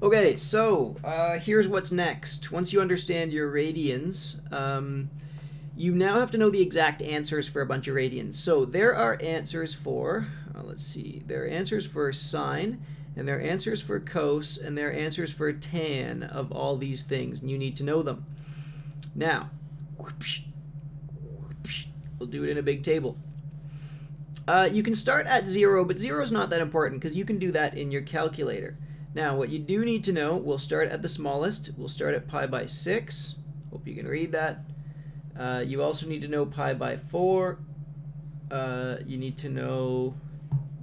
Okay, so here's what's next. Once you understand your radians, you now have to know the exact answers for a bunch of radians. So there are answers for, let's see, there are answers for sine, and there are answers for cos, and there are answers for tan of all these things, and you need to know them. Now, we'll do it in a big table. You can start at 0, but 0 is not that important because you can do that in your calculator. Now, what you do need to know, we'll start at the smallest. We'll start at pi by 6. Hope you can read that. You also need to know pi by 4. You need to know,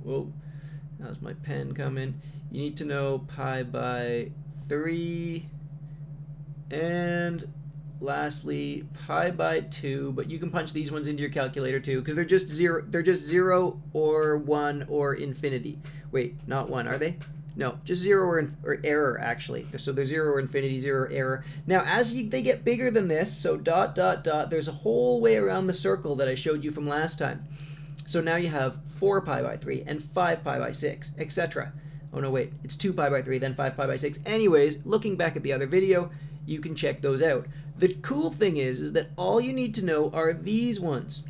whoa, how's my pen coming? You need to know pi by 3. And lastly, pi by 2, but you can punch these ones into your calculator too, because they're just 0 or 1 or infinity. Wait, not 1, are they? No, just 0 or error, actually. So they're 0 or infinity, 0 or error. Now, as they get bigger than this, so dot, dot, dot, there's a whole way around the circle that I showed you from last time. So now you have 4 pi by 3 and 5 pi by 6, etc. Oh no, wait, it's 2 pi by 3, then 5 pi by 6. Anyways, looking back at the other video, you can check those out. The cool thing is that all you need to know are these ones.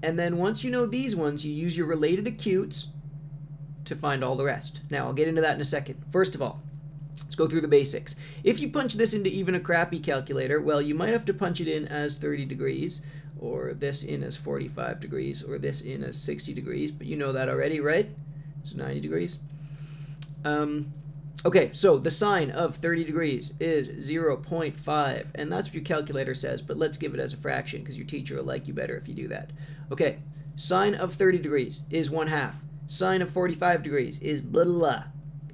And then once you know these ones, you use your related acutes to find all the rest. Now, I'll get into that in a second. First of all, let's go through the basics. If you punch this into even a crappy calculator, well, you might have to punch it in as 30 degrees, or this in as 45 degrees, or this in as 60 degrees, but you know that already, right? So 90 degrees. Okay, so the sine of 30 degrees is 0.5, and that's what your calculator says, but let's give it as a fraction, because your teacher will like you better if you do that. Okay, sine of 30 degrees is 1/2. Sine of 45 degrees is blah, blah, blah.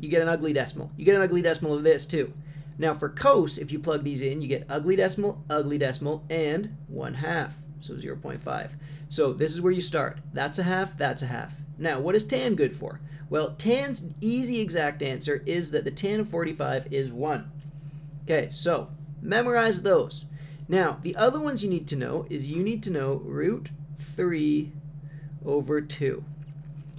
You get an ugly decimal. You get an ugly decimal of this, too. Now, for cos, if you plug these in, you get ugly decimal, and 1/2, so 0.5. So this is where you start. That's a half, that's a half. Now, what is tan good for? Well, tan's easy exact answer is that the tan of 45 is 1. Okay, so memorize those. Now, the other ones you need to know is you need to know root 3 over 2.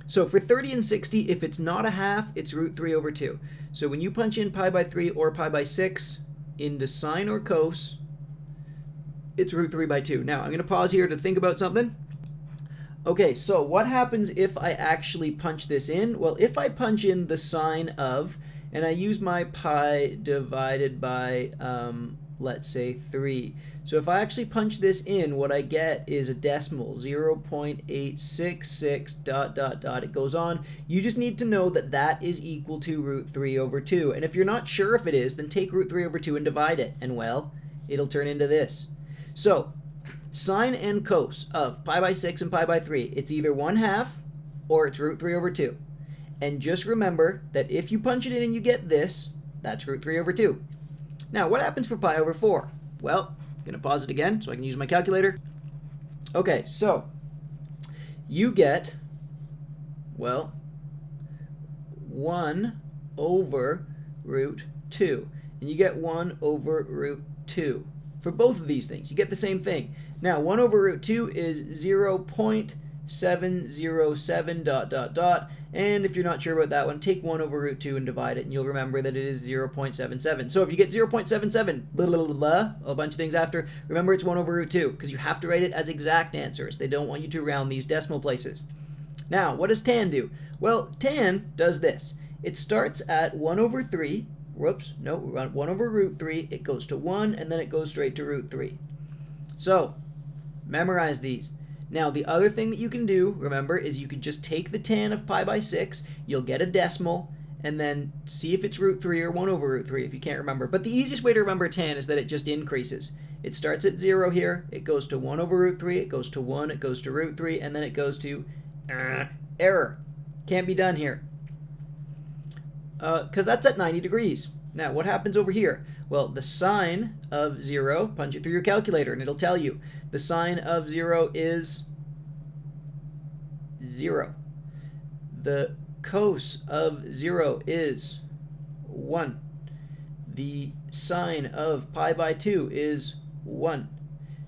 So for 30 and 60, if it's not a half, it's root 3 over 2. So when you punch in pi by 3 or pi by 6 into sine or cos, it's root 3 by 2. Now, I'm going to pause here to think about something. Okay, so what happens if I actually punch this in? Well, if I punch in the sine of, and I use my pi divided by, let's say, 3. So if I actually punch this in, what I get is a decimal, 0.866 dot, dot, dot. It goes on. You just need to know that that is equal to root 3 over 2. And if you're not sure if it is, then take root 3 over 2 and divide it. And, well, it'll turn into this. So sine and cos of pi by 6 and pi by 3, it's either 1/2 or it's root 3 over 2. And just remember that if you punch it in and you get this, that's root 3 over 2. Now, what happens for pi over 4? Well, I'm going to pause it again so I can use my calculator. Okay, so you get, well, 1 over root 2. And you get 1 over root 2. For both of these things, you get the same thing. Now, 1 over root 2 is 0.707 dot, dot, dot. And if you're not sure about that one, take 1 over root 2 and divide it, and you'll remember that it is 0.77. So if you get 0.77, blah, blah, blah, blah, a bunch of things after, remember it's 1 over root 2, because you have to write it as exact answers. They don't want you to round these decimal places. Now, what does tan do? Well, tan does this. It starts at 1 over 3. Whoops, no, 1 over root 3. It goes to 1, and then it goes straight to root 3. So, memorize these. Now, the other thing that you can do, remember, is you could just take the tan of pi by 6, you'll get a decimal, and then see if it's root 3 or 1 over root 3 if you can't remember. But the easiest way to remember tan is that it just increases. It starts at 0 here, it goes to 1 over root 3, it goes to 1, it goes to root 3, and then it goes to error. Can't be done here. Because that's at 90 degrees. Now, what happens over here? Well, the sine of 0, punch it through your calculator and it'll tell you. The sine of 0 is 0. The cos of 0 is 1. The sine of pi by 2 is 1.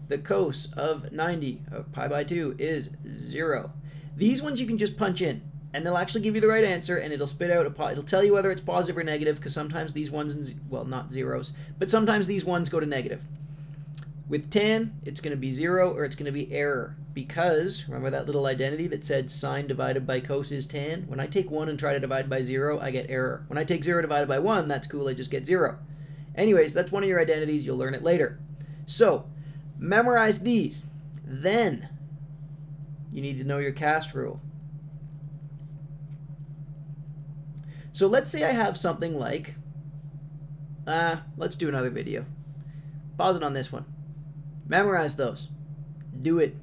The cos of 90 of pi by 2 is 0. These ones you can just punch in. and they'll actually give you the right answer, and it'll spit out it'll tell you whether it's positive or negative, because sometimes these ones, well, not zeros, but sometimes these ones go to negative. With tan, it's going to be 0 or it's going to be error, because remember that little identity that said sine divided by cos is tan? When I take 1 and try to divide by 0, I get error. When I take 0 divided by 1, that's cool, I just get 0. Anyways, that's one of your identities. You'll learn it later. So, memorize these. Then, you need to know your cast rule. So let's say I have something like, let's do another video. Pause it on this one. Memorize those. Do it.